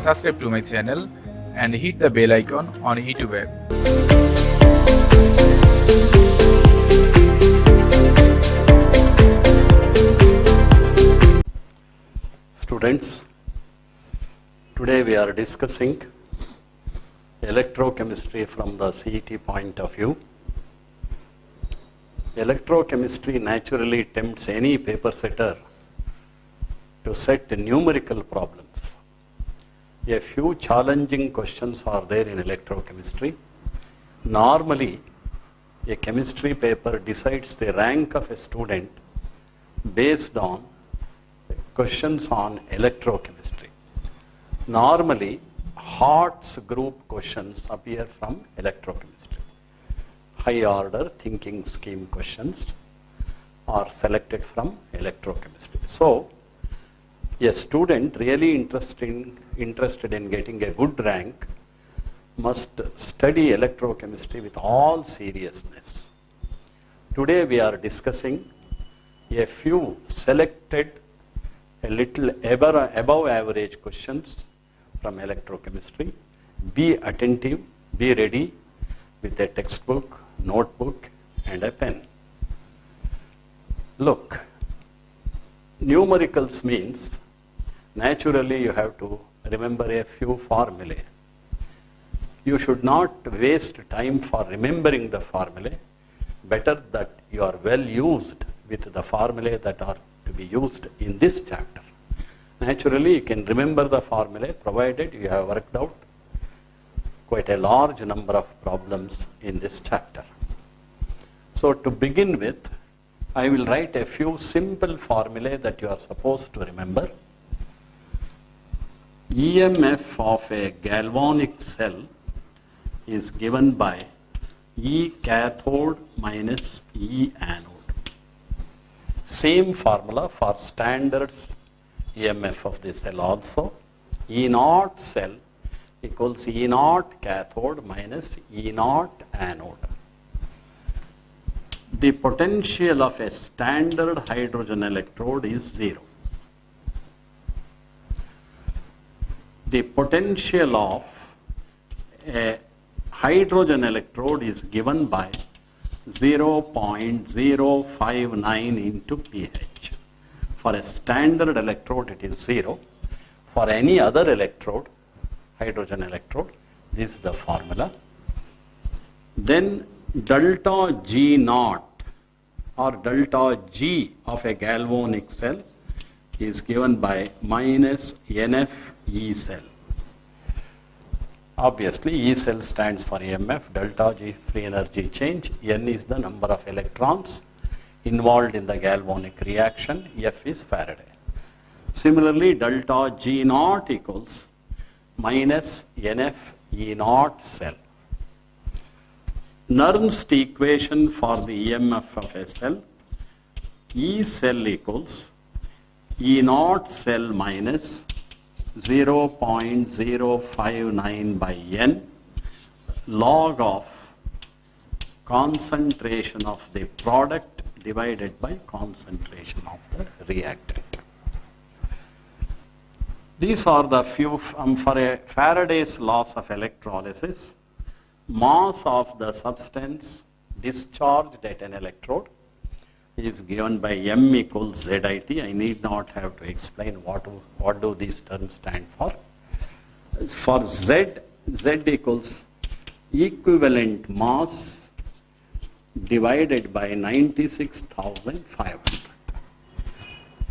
subscribe to my channel and hit the bell icon on YouTube app. Students, today we are discussing electrochemistry from the CET point of view. Electrochemistry naturally tempts any paper setter to set numerical problems. A few challenging questions are there in electrochemistry. Normally, a chemistry paper decides the rank of a student based on questions on electrochemistry. Normally, Hart's group questions appear from electrochemistry. High order thinking scheme questions are selected from electrochemistry. So, a student really interested in getting a good rank must study electrochemistry with all seriousness. Today we are discussing a few selected, a little above average questions from electrochemistry. Be attentive, be ready with a textbook, notebook and a pen. Look, numericals means naturally you have to remember a few formulae. You should not waste time for remembering the formulae. Better that you are well used with the formulae that are to be used in this chapter. Naturally, you can remember the formulae provided you have worked out quite a large number of problems in this chapter. So to begin with, I will write a few simple formulae that you are supposed to remember. EMF of a galvanic cell is given by E cathode minus E anode. Same formula for standard EMF of the cell also. E naught cell equals E naught cathode minus E naught anode. The potential of a standard hydrogen electrode is 0. The potential of a hydrogen electrode is given by 0.059 into pH. For a standard electrode it is 0. For any other electrode, hydrogen electrode, this is the formula. Then delta G naught or delta G of a galvanic cell is given by minus NF E cell. Obviously, E cell stands for EMF, delta G free energy change, N is the number of electrons involved in the galvanic reaction, F is Faraday. Similarly, delta G naught equals minus NF E naught cell. Nernst equation for the EMF of a cell, E cell equals E naught cell minus 0.059 by N log of concentration of the product divided by concentration of the reactant. These are the few, for a Faraday's laws of electrolysis, mass of the substance discharged at an electrode is given by M equals ZIT. I need not have to explain what do these terms stand for. For Z equals equivalent mass divided by 96,500.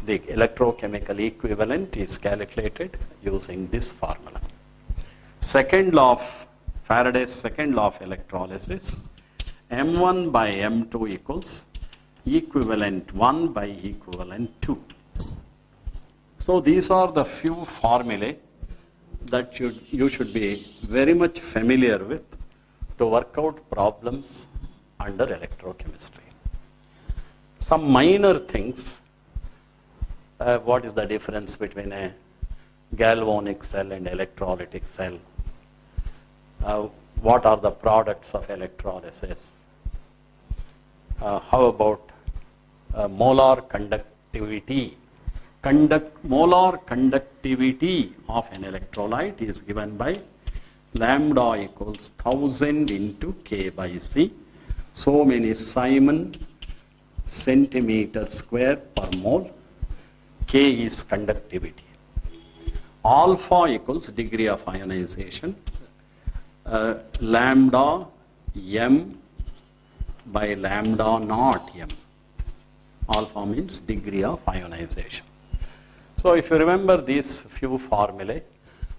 The electrochemical equivalent is calculated using this formula. Second law of Faraday's second law of electrolysis, M1 by M2 equals equivalent 1 by equivalent 2. So these are the few formulae that you should be very much familiar with to work out problems under electrochemistry. Some minor things, what is the difference between a galvanic cell and electrolytic cell? What are the products of electrolysis? How about molar conductivity molar conductivity of an electrolyte is given by lambda equals 1000 into K by C. So many Simon centimeter square per mole. K is conductivity. Alpha equals degree of ionization. Lambda m by lambda naught m. Alpha means degree of ionization. So if you remember these few formulae,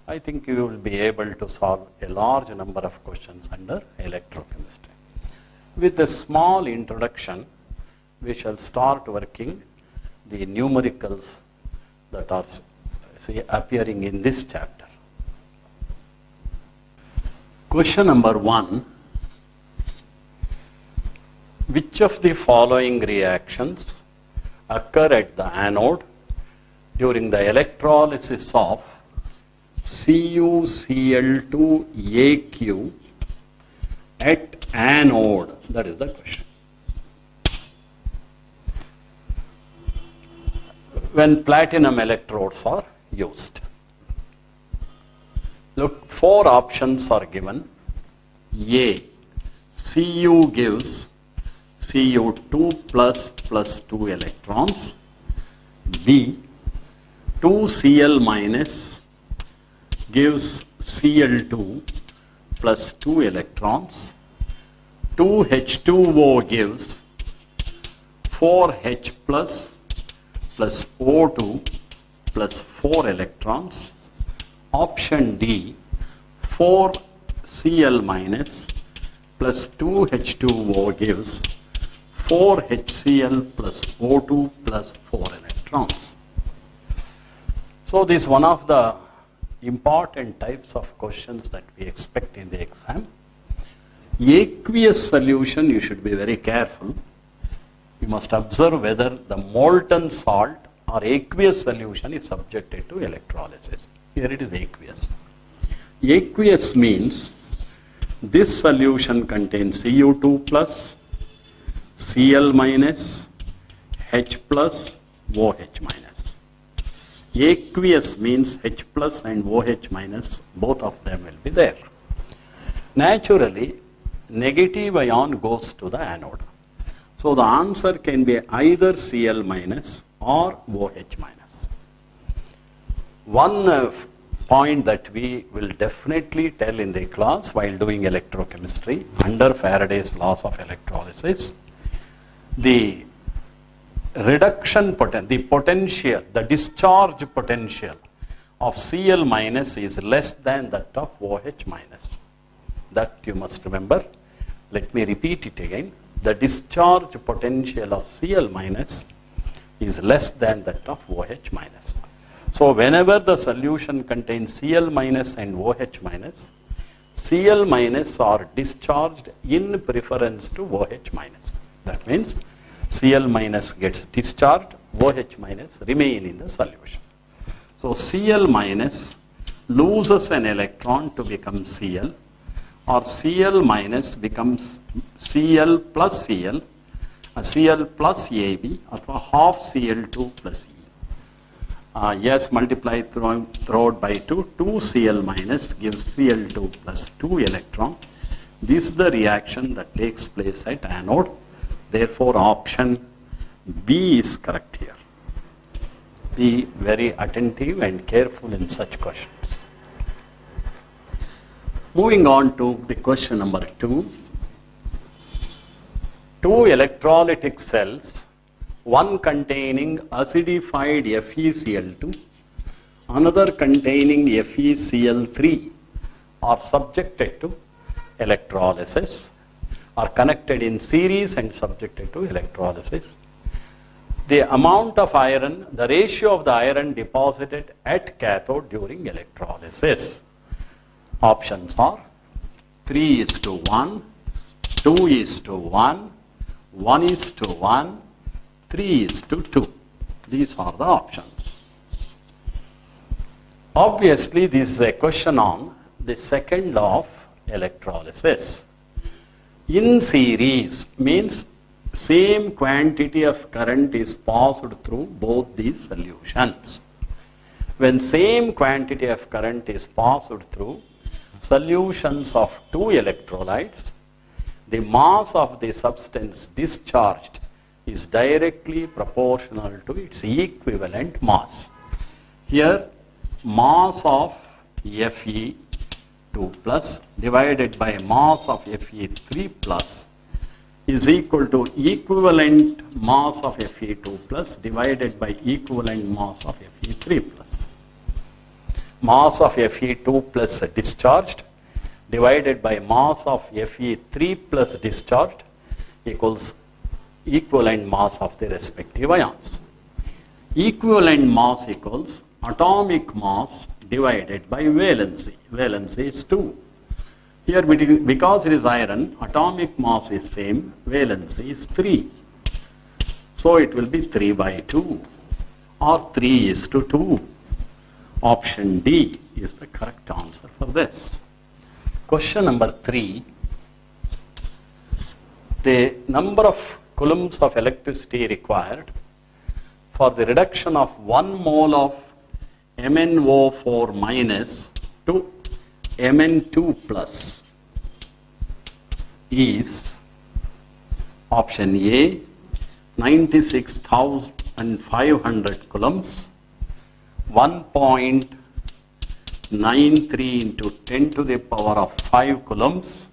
I think you will be able to solve a large number of questions under electrochemistry. With a small introduction, we shall start working the numericals that are appearing in this chapter. Question number 1. Which of the following reactions occur at the anode during the electrolysis of CuCl2aq at anode? That is the question. When platinum electrodes are used. Look, 4 options are given. A, Cu gives Cu2 plus 2 electrons. B, 2Cl minus gives Cl2 plus 2 electrons. 2H2O gives 4H plus O2 plus 4 electrons. Option D, 4Cl minus plus 2H2O gives 4HCl plus O2 plus 4 electrons. So this is one of the important types of questions that we expect in the exam. Aqueous solution, you should be very careful. You must observe whether the molten salt or aqueous solution is subjected to electrolysis. Here it is aqueous. Aqueous means this solution contains Cu2 plus, Cl minus, H plus, OH minus. Aqueous means H plus and OH minus, both of them will be there. Naturally, negative ion goes to the anode. So the answer can be either Cl minus or OH minus. One point that we will definitely tell in the class while doing electrochemistry under Faraday's laws of electrolysis, the reduction potential, the discharge potential of Cl minus is less than that of OH minus. That you must remember. Let me repeat it again. The discharge potential of Cl minus is less than that of OH minus. So whenever the solution contains Cl minus and OH minus, Cl minus are discharged in preference to OH minus. That means Cl minus gets discharged, OH minus remain in the solution. So Cl minus loses an electron to become Cl, or Cl minus becomes Cl plus Cl, Cl plus AB, or half Cl2 plus E. Yes, multiply throughout by 2, 2Cl minus gives Cl2 plus 2 electron. This is the reaction that takes place at anode. Therefore, option B is correct here. Be very attentive and careful in such questions. Moving on to the question number 2. 2 electrolytic cells, one containing acidified FeCl2, another containing FeCl3, are subjected to electrolysis, are connected in series and subjected to electrolysis. The amount of iron, the ratio of the iron deposited at cathode during electrolysis. Options are 3:1, 2:1, 1:1, 3:2. These are the options. Obviously, this is a question on the second law of electrolysis. In series means same quantity of current is passed through both these solutions. When same quantity of current is passed through solutions of two electrolytes, the mass of the substance discharged is directly proportional to its equivalent mass. Here, mass of Fe2 plus divided by mass of Fe3 plus is equal to equivalent mass of Fe2 plus divided by equivalent mass of Fe3 plus. Mass of Fe2 plus discharged divided by mass of Fe3 plus discharged equals equivalent mass of the respective ions. Equivalent mass equals atomic mass divided by valency. Valency is 2. Here, because it is iron, atomic mass is same, valency is 3. So it will be 3 by 2 or 3:2. Option D is the correct answer for this. Question number 3. The number of coulombs of electricity required for the reduction of 1 mole of MnO4 minus to Mn2 plus is option A 96,500 coulombs, 1.93 into 10 to the power of 5 coulombs,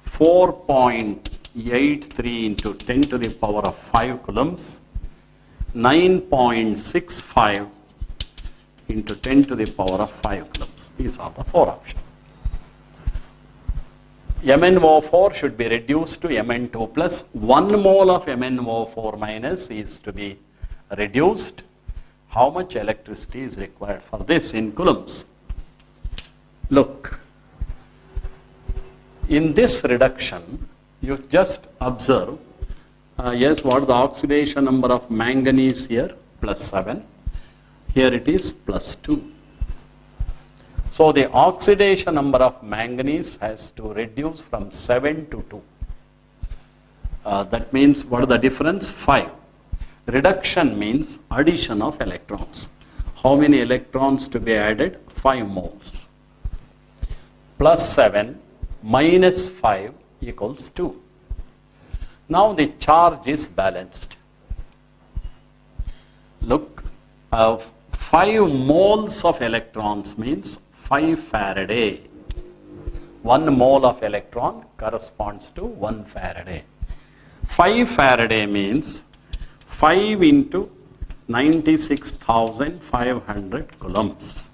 4.83 into 10 to the power of 5 coulombs, 9.65 into 10 to the power of 5 coulombs. These are the 4 options. MnO4 should be reduced to Mn2 plus. 1 mole of MnO4 minus is to be reduced. How much electricity is required for this in coulombs? Look, in this reduction, you just observe, yes, what is the oxidation number of manganese here? +7. Here it is +2. So the oxidation number of manganese has to reduce from 7 to 2. That means, what is the difference? 5. Reduction means addition of electrons. How many electrons to be added? 5 moles. +7 minus 5 equals 2. Now the charge is balanced. Look, 5 moles of electrons means 5 Faraday. 1 mole of electron corresponds to 1 Faraday. 5 Faraday means 5 into 96,500 coulombs.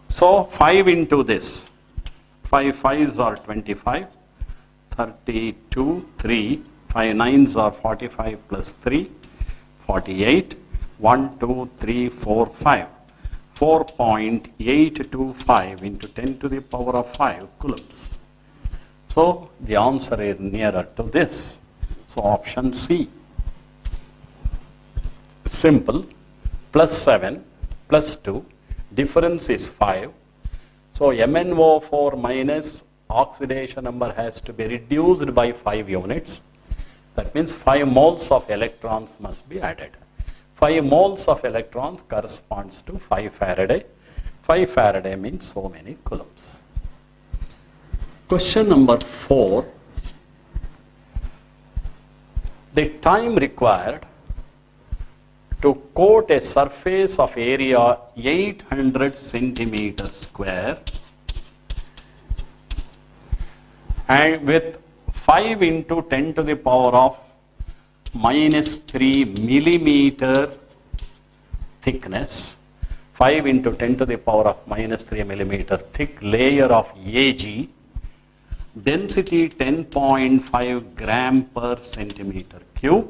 So 5 into this, 5 5s are 25, 32, 3, 5 9s are 45 plus 3, 48, 1, 2, 3, 4, 5. 4.825 into 10 to the power of 5 coulombs. So the answer is nearer to this. So option C. Simple. +7 +2. Difference is 5. So MnO4 minus oxidation number has to be reduced by 5 units. That means 5 moles of electrons must be added. 5 moles of electrons corresponds to 5 Faraday. 5 Faraday means so many coulombs. Question number 4. The time required to coat a surface of area 800 centimeters square and with 5 into 10 to the power of -3 millimeter thickness, 5 into 10 to the power of -3 millimeter thick layer of Ag, density 10.5 gram per centimeter cube,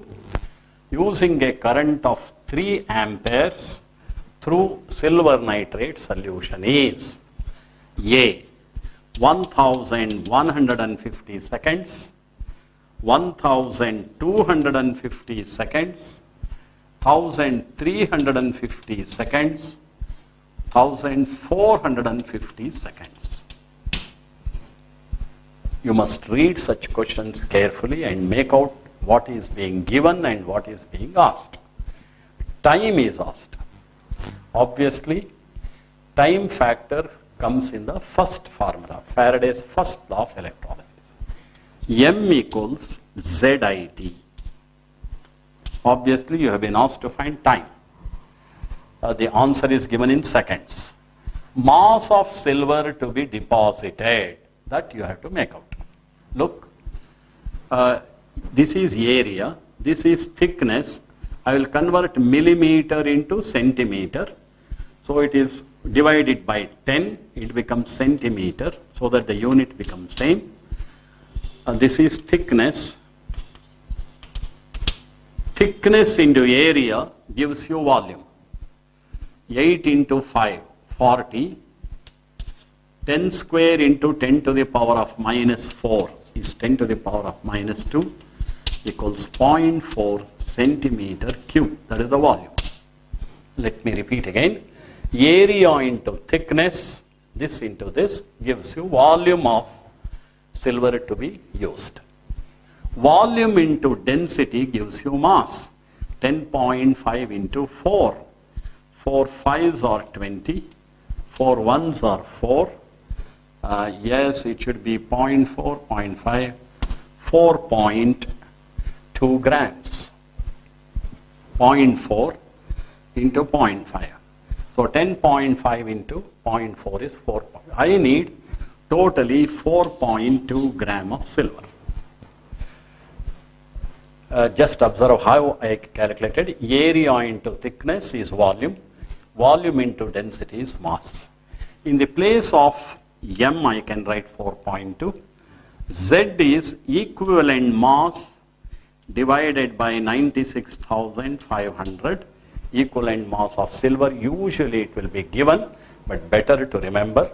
using a current of 3 amperes through silver nitrate solution is A. 1150 seconds, 1250 seconds, 1350 seconds, 1450 seconds. You must read such questions carefully and make out what is being given and what is being asked. Time is asked. Obviously, time factor comes in the first formula, Faraday's first law of electrolysis. M equals ZIT. Obviously, you have been asked to find time. The answer is given in seconds. Mass of silver to be deposited, that you have to make out. Look, this is area, this is thickness. I will convert millimeter into centimeter. So it is divided by 10, it becomes centimeter, so that the unit becomes same. This is thickness. Thickness into area gives you volume. 8 into 5, 40. 10 square into 10 to the power of minus 4 is 10 to the power of minus 2 equals 0.4 centimeter cube. That is the volume. Let me repeat again. Area into thickness, this into this, gives you volume of silver to be used. Volume into density gives you mass. 10.5 into 4. 4 5s are 20. 4 1s are 4. Yes, it should be 0.4, 0.5, 4.2 grams. 0.4 into 0.5. So 10.5 into 0.4 is 4. I need totally 4.2 gram of silver. Just observe how I calculated. Area into thickness is volume. Volume into density is mass. In the place of M, I can write 4.2. Z is equivalent mass divided by 96,500. Equivalent mass of silver. Usually it will be given, but better to remember.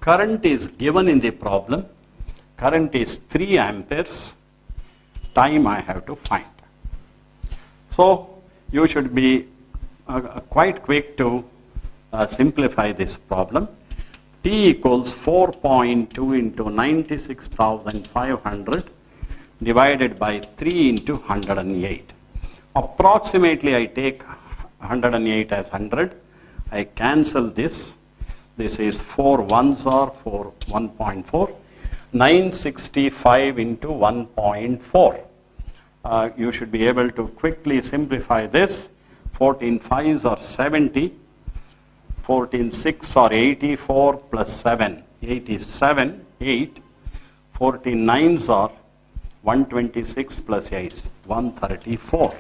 Current is given in the problem. Current is 3 amperes. Time I have to find. So you should be quite quick to simplify this problem. T equals 4.2 into 96,500 divided by 3 into 108. Approximately I take 108 as 100. I cancel this. This is 4 1s are 4, 1.4. 965 into 1.4. You should be able to quickly simplify this. 14 5s are 70. 14 6 are 84 plus 7. 87, 8. 14 9s are 126 plus 8, 134.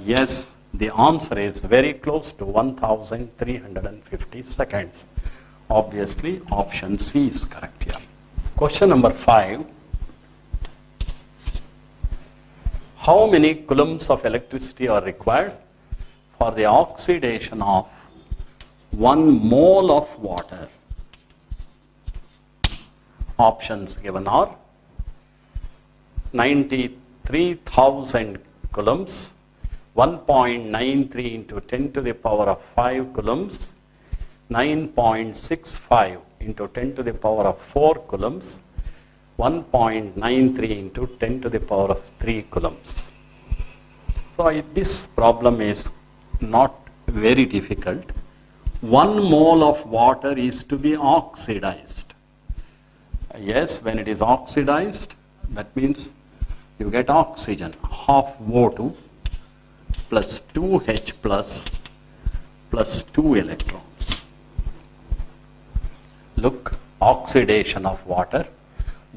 Yes, the answer is very close to 1,350 seconds. Obviously, option C is correct here. Question number 5. How many coulombs of electricity are required for the oxidation of 1 mole of water? Options given are 93,000 coulombs, 1.93 into 10 to the power of 5 coulombs, 9.65 into 10 to the power of 4 coulombs, 1.93 into 10 to the power of 3 coulombs. So this problem is not very difficult. 1 mole of water is to be oxidized. Yes, when it is oxidized, that means you get oxygen, half O2 plus 2H plus 2 electrons. Look, oxidation of water,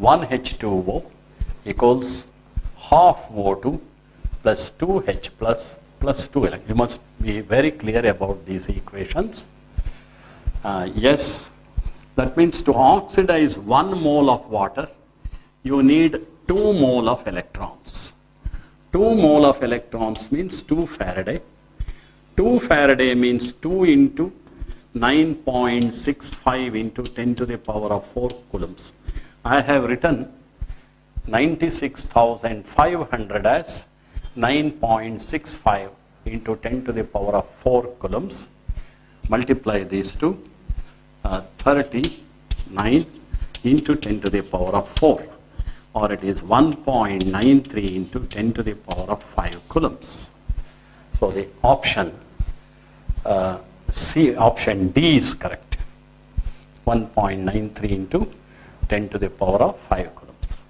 1H2O equals half O2 plus 2H plus 2 electrons. You must be very clear about these equations. Yes, that means to oxidize 1 mole of water, you need 2 mole of electrons. 2 mole of electrons means 2 Faraday. 2 Faraday means 2 into 9.65 into 10 to the power of 4 coulombs. I have written 96,500 as 9.65 into 10 to the power of 4 coulombs. Multiply these two, 39 into 10 to the power of 4, or it is 1.93 into 10 to the power of 5 coulombs. So the option option D is correct. 1.93 into 10 to the power of 5 coulombs.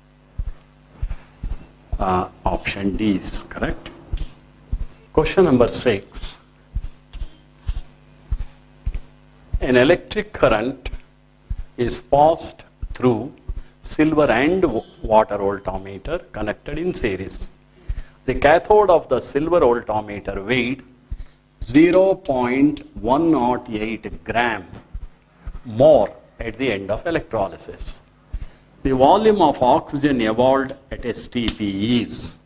Option D is correct. Question number 6. An electric current is passed through silver and water voltmeter connected in series. The cathode of the silver voltmeter weighed 0.108 gram more at the end of electrolysis. The volume of oxygen evolved at STP is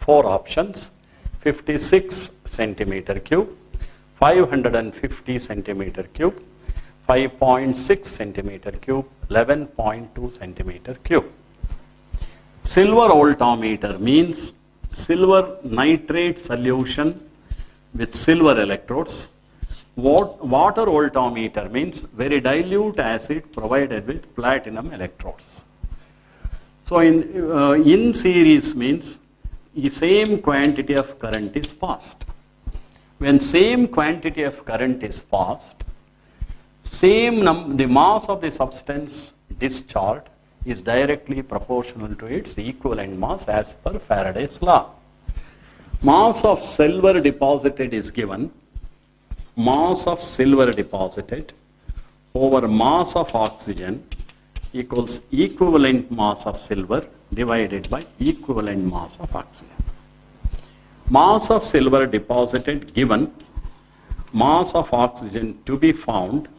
4 options: 56 centimeter cube, 550 centimeter cube, 5.6 centimeter cube, 11.2 centimeter cube. Silver voltmeter means silver nitrate solution with silver electrodes. Water voltmeter means very dilute acid provided with platinum electrodes. So in series means the same quantity of current is passed. When same quantity of current is passed, the mass of the substance discharged is directly proportional to its equivalent mass as per Faraday's law. Mass of silver deposited is given. Mass of silver deposited over mass of oxygen equals equivalent mass of silver divided by equivalent mass of oxygen. Mass of silver deposited given, mass of oxygen to be found,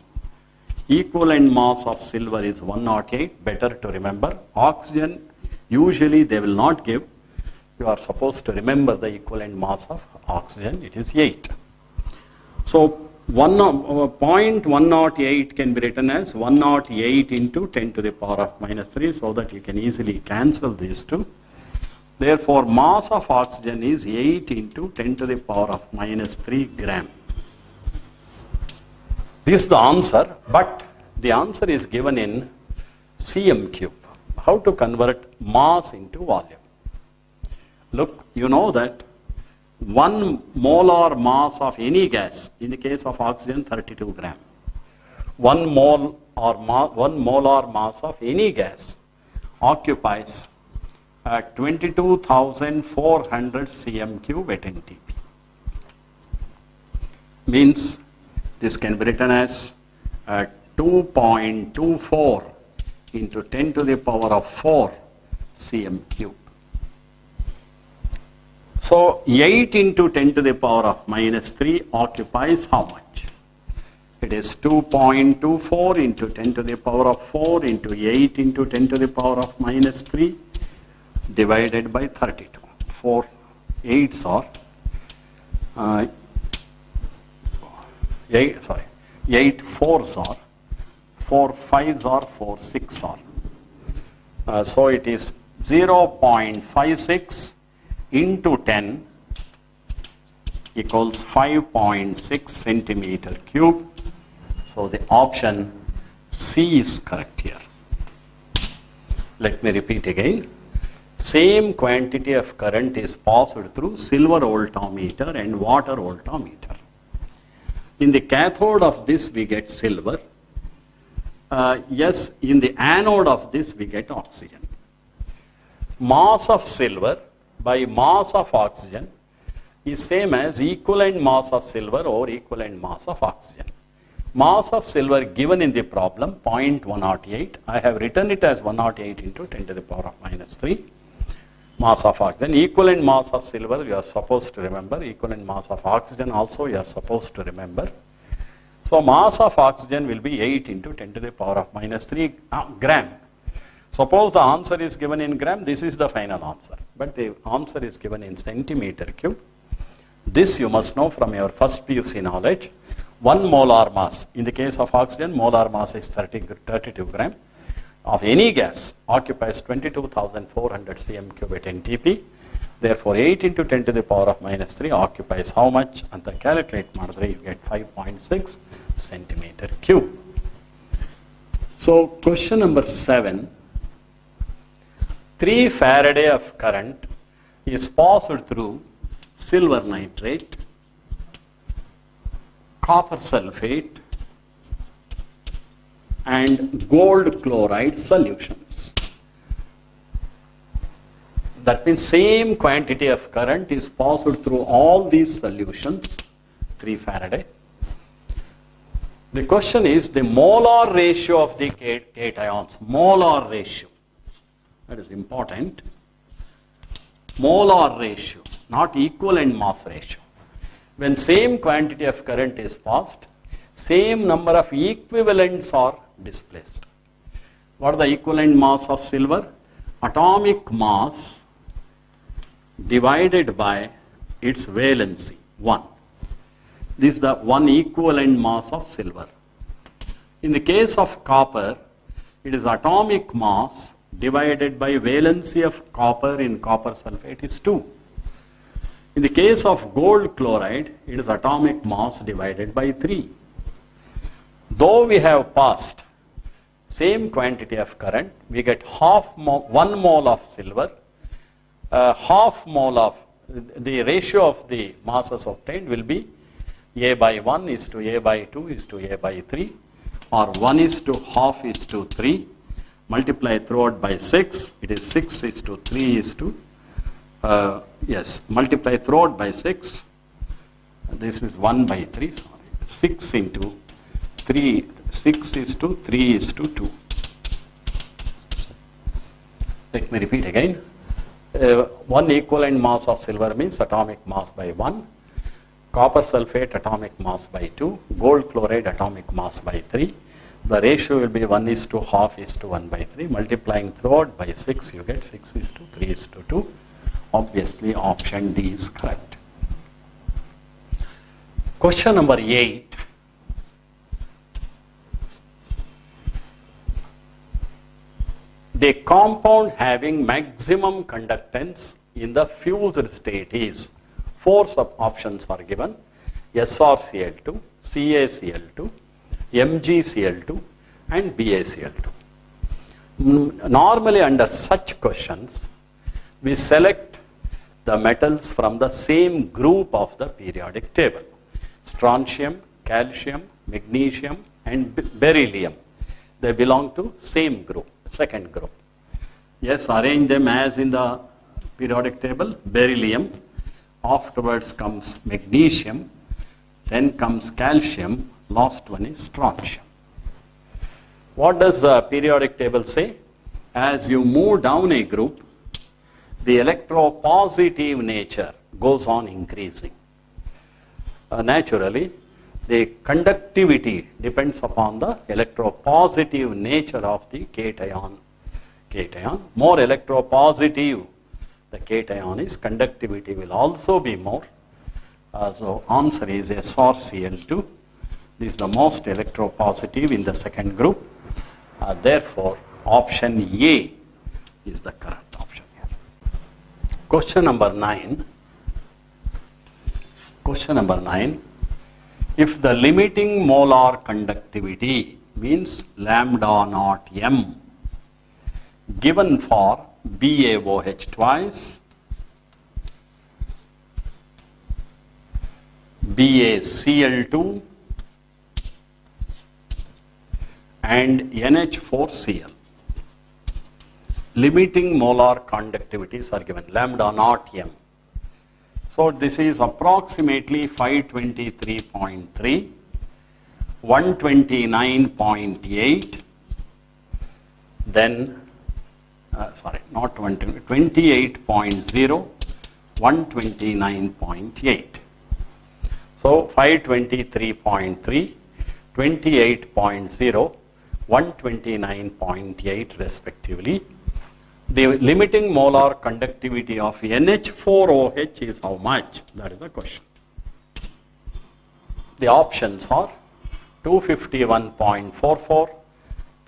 equivalent mass of silver is 108, better to remember. Oxygen usually they will not give. You are supposed to remember the equivalent mass of oxygen, it is 8. So 0.108 can be written as 108 into 10 to the power of minus 3, so that you can easily cancel these two. Therefore, mass of oxygen is 8 into 10 to the power of minus 3 gram. This is the answer, but the answer is given in cm cube. How to convert mass into volume? Look, you know that 1 molar mass of any gas, in the case of oxygen 32 gram, 1 molar mass of any gas occupies 22,400 cm cube at NTP. Means this can be written as 2.24 into 10 to the power of 4 cm cube. So 8 into 10 to the power of minus 3 occupies how much? It is 2.24 into 10 to the power of 4 into 8 into 10 to the power of minus 3 divided by 32. 4 8s are 8 4s are 4 5s are 4 6 are. So it is 0.56 into 10 equals 5.6 centimeter cube. So the option C is correct here. Let me repeat again. Same quantity of current is passed through silver voltmeter and water voltmeter. In the cathode of this we get silver. Yes, in the anode of this we get oxygen. Mass of silver by mass of oxygen is same as equivalent mass of silver over equivalent mass of oxygen. Mass of silver given in the problem 0.108. I have written it as 108 into 10 to the power of minus 3. Mass of oxygen. Equivalent mass of silver you are supposed to remember. Equivalent mass of oxygen also you are supposed to remember. So mass of oxygen will be 8 into 10 to the power of minus 3 gram. Suppose the answer is given in gram, this is the final answer. But the answer is given in centimeter cube. This you must know from your first PUC knowledge. 1 molar mass, in the case of oxygen, molar mass is 32 gram. Of any gas occupies 22,400 cm cube at NTP. Therefore, 8 into 10 to the power of minus 3 occupies how much? And the calculate madre, you get 5.6 centimeter cube. So question number 7. 3 Faraday of current is passed through silver nitrate, copper sulfate, and gold chloride solutions. That means same quantity of current is passed through all these solutions, 3 Faraday. The question is the molar ratio of the cations, molar ratio. That is important. Molar ratio, not equivalent mass ratio. When same quantity of current is passed, same number of equivalents are displaced. What is the equivalent mass of silver? Atomic mass divided by its valency, 1. This is the one equivalent mass of silver. In the case of copper, it is atomic mass divided by valency of copper in copper sulfate is 2. In the case of gold chloride, it is atomic mass divided by 3. Though we have passed same quantity of current, we get 1 mole of silver, half mole of the ratio of the masses obtained will be A by 1 is to A by 2 is to A by 3, or 1 is to half is to 3. Multiply throughout by 6, it is 6 is to 3 is to, multiply throughout by 6, this is 1 by 3, sorry, 6 into 3, 6 is to 3 is to 2. Let me repeat again. 1 equivalent mass of silver means atomic mass by 1, copper sulfate atomic mass by 2, gold chloride atomic mass by 3. The ratio will be 1 is to half is to 1 by 3. Multiplying throughout by 6, you get 6 is to 3 is to 2. Obviously, option D is correct. Question number 8. The compound having maximum conductance in the fused state is, 4 sub options are given: SrCl2, CaCl2, MgCl2 and BaCl2. Normally under such questions, we select the metals from the same group of the periodic table. Strontium, calcium, magnesium and beryllium. They belong to same group, second group. Yes, arrange them as in the periodic table. Beryllium, afterwards comes magnesium, then comes calcium, last one is strontium. What does the periodic table say? As you move down a group, the electropositive nature goes on increasing. Naturally, the conductivity depends upon the electropositive nature of the cation. More electropositive the cation is, conductivity will also be more. So answer is SrCl2. This is the most electropositive in the second group. Therefore, option A is the correct option here. Question number 9. Question number 9. If the limiting molar conductivity means lambda naught m given for BaOH twice, BaCl2 and NH4Cl. Limiting molar conductivities are given, lambda naught m. So this is approximately 523.3, 129.8, then, not 28.0, 129.8. So 523.3, 28.0, 129.8 respectively. The limiting molar conductivity of NH4OH is how much? That is the question. The options are 251.44,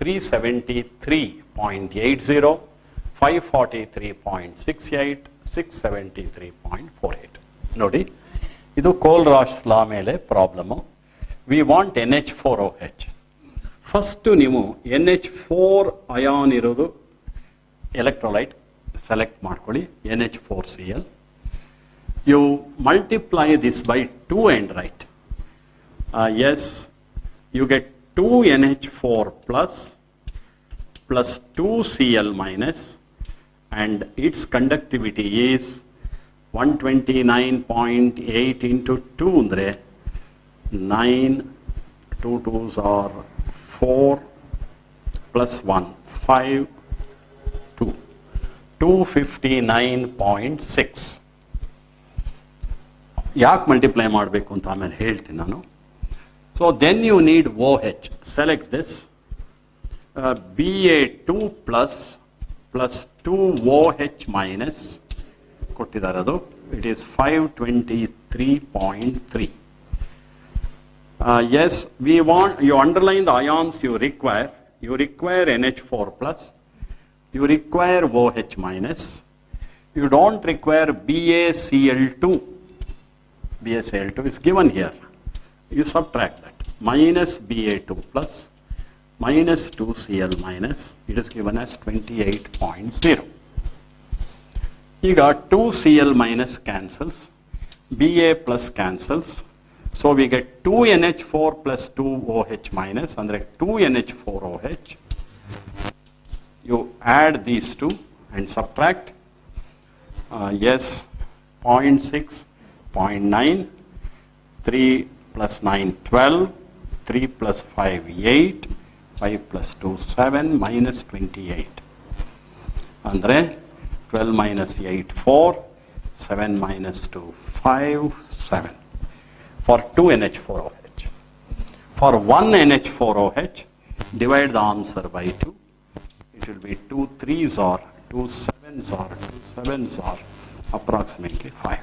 373.80, 543.68, 673.48. Nodi, idu Kohlraasch law mele problem. We want NH4OH. First ನೀವು NH4 ion ಇರೋದು electrolyte select ಮಾಡ್ಕೊಳ್ಳಿ, NH4Cl. You multiply this by 2 and write. Yes, you get 2 NH4 plus 2Cl minus, and its conductivity is 129.8 into 2 andre 9, 2 2s are 4 plus 1 5 2 259.6. ಯಾಕೆ multiply ಮಾಡಬೇಕು ಅಂತ ಆಮೇಲೆ ಹೇಳ್ತೀನಿ ನಾನು. So then you need OH. Select this Ba2 plus 2OH minus ಕೊಟ್ಟಿದ್ದಾರೆ, ಅದು it is 523.3. Yes, we want, you underline the ions you require. You require NH4 plus, you require OH minus, you don't require BaCl2. BaCl2 is given here. You subtract that. Minus Ba2 plus, minus 2Cl minus, it is given as 28.0. You got 2Cl minus cancels, Ba plus cancels. So we get 2NH4 plus 2OH minus, andre 2NH4OH. You add these two and subtract. Yes, 0.6, 0.9, 3 plus 9, 12, 3 plus 5, 8, 5 plus 2, 7, minus 28. Andre 12 minus 8, 4, 7 minus 2, 5, 7. For 2 NH4OH. For 1 NH4OH, divide the answer by 2. It will be 2 3s or 2 7s or 2 7s or approximately 5.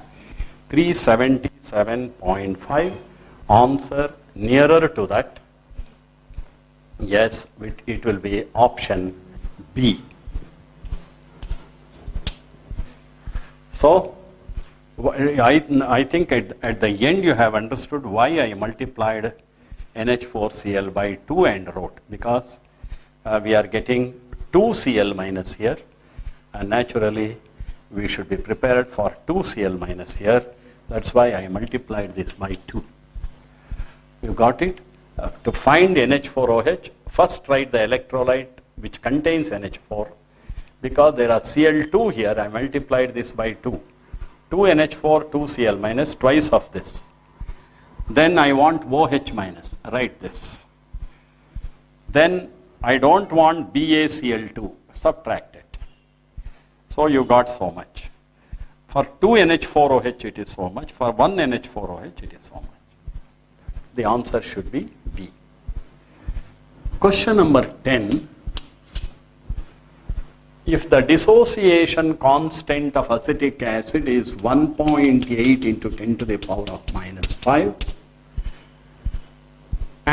377.5. Answer nearer to that. Yes, it will be option B. So, I think at the end you have understood why I multiplied NH4Cl by 2 and wrote, because we are getting 2Cl minus here, and naturally we should be prepared for 2Cl minus here. That's why I multiplied this by 2. You got it? To find NH4OH, first write the electrolyte which contains NH4. Because there are Cl2 here, I multiplied this by 2. 2NH4, 2Cl minus, twice of this. Then I want OH minus, write this. Then I don't want BaCl2, subtract it. So you got so much. For 2NH4OH it is so much, for 1NH4OH it is so much. The answer should be B. Question number 10. If the dissociation constant of acetic acid is 1.8 into 10 to the power of minus 5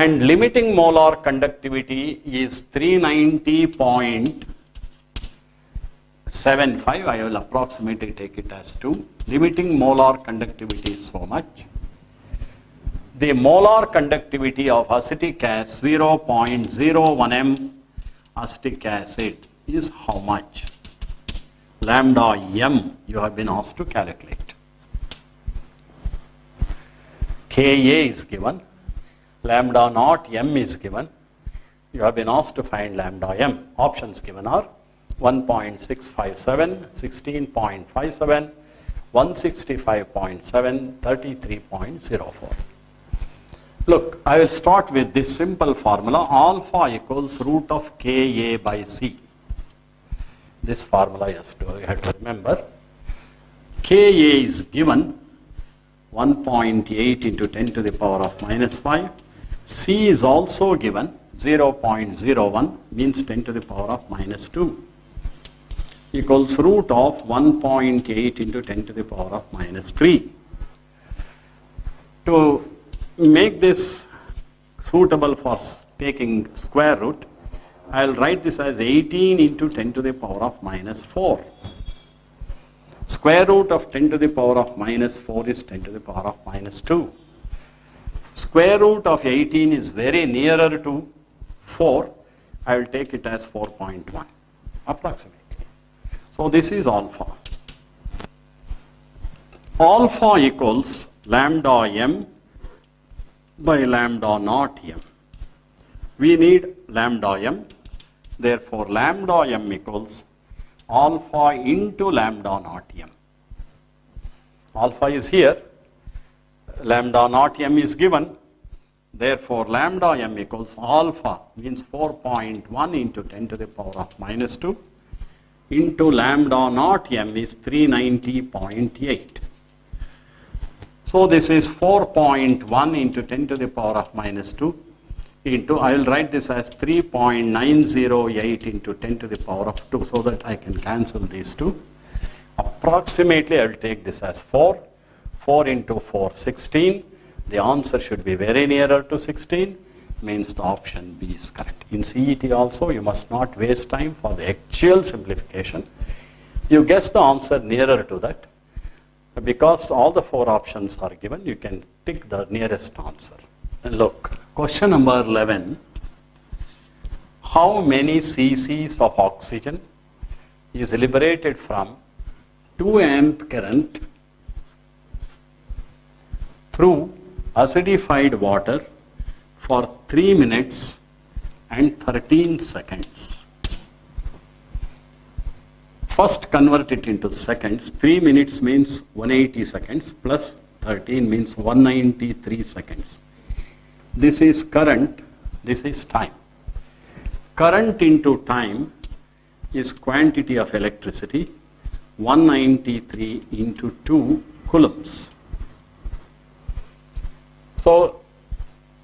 and limiting molar conductivity is 390.75, I will approximately take it as 2. Limiting molar conductivity is so much. The molar conductivity of acetic acid 0.01 m acetic acid is how much? Lambda m you have been asked to calculate. Ka is given, lambda naught m is given. You have been asked to find lambda m. Options given are 1.657, 16.57, 165.7, 33.04. Look, I will start with this simple formula. Alpha equals root of Ka by C. This formula you have to remember. Ka is given 1.8 into 10 to the power of minus 5. C is also given 0.01, means 10 to the power of minus 2, equals root of 1.8 into 10 to the power of minus 3. To make this suitable for taking square root, I will write this as 18 into 10 to the power of minus 4. Square root of 10 to the power of minus 4 is 10 to the power of minus 2. Square root of 18 is very nearer to 4, I will take it as 4.1 approximately. So this is alpha. Alpha equals lambda m by lambda naught m. We need lambda m. Therefore, lambda m equals alpha into lambda naught m. Alpha is here. Lambda naught m is given. Therefore, lambda m equals alpha means 4.1 into 10 to the power of minus 2 into lambda naught m is 390.8. So this is 4.1 into 10 to the power of minus 2 into, I will write this as 3.908 into 10 to the power of 2 so that I can cancel these two. Approximately I will take this as 4. 4 into 4, 16. The answer should be very nearer to 16, means the option B is correct. In CET also, you must not waste time for the actual simplification. You guess the answer nearer to that. Because all the 4 options are given, you can pick the nearest answer. And look, question number 11. How many cc's of oxygen is liberated from 2 amp current through acidified water for 3 minutes and 13 seconds? First convert it into seconds. 3 minutes means 180 seconds plus 13 means 193 seconds. This is current, this is time. Current into time is quantity of electricity, 193 into 2 coulombs. So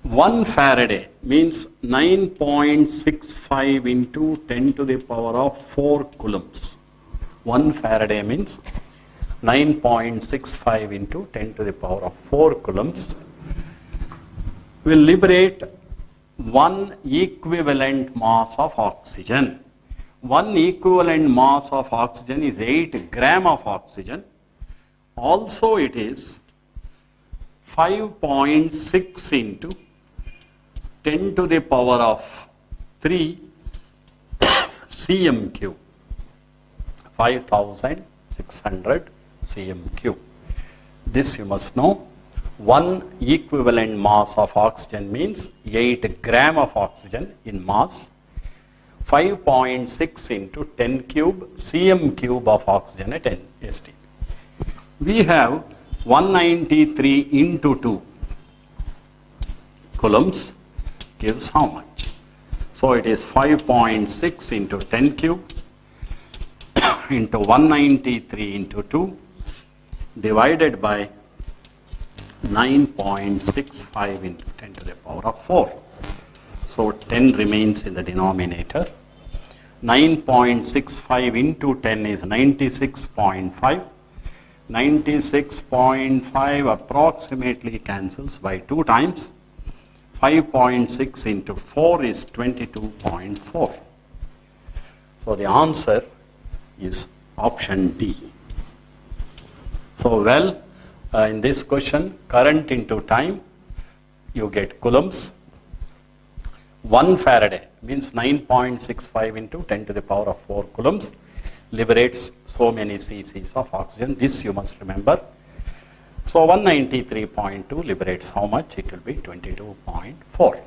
1 Faraday means 9.65 into 10 to the power of 4 coulombs. 1 Faraday means 9.65 into 10 to the power of 4 coulombs will liberate 1 equivalent mass of oxygen. 1 equivalent mass of oxygen is 8 gram of oxygen. Also it is 5.6 into 10 to the power of 3 cm cube. 5,600 cm cube. This you must know. 1 equivalent mass of oxygen means 8 gram of oxygen in mass. 5.6 into 10 cube cm cube of oxygen at NST. We have 193 into 2 coulombs gives how much? So it is 5.6 into 10 cube into 193 into 2 divided by 9.65 into 10 to the power of 4. So 10 remains in the denominator. 9.65 into 10 is 96.5. 96.5 approximately cancels by 2 times. 5.6 into 4 is 22.4. So the answer is option D. So in this question, current into time, you get coulombs. 1 Faraday means 9.65 into 10 to the power of 4 coulombs liberates so many cc's of oxygen. This you must remember. So 193.2 liberates how much? It will be 22.4.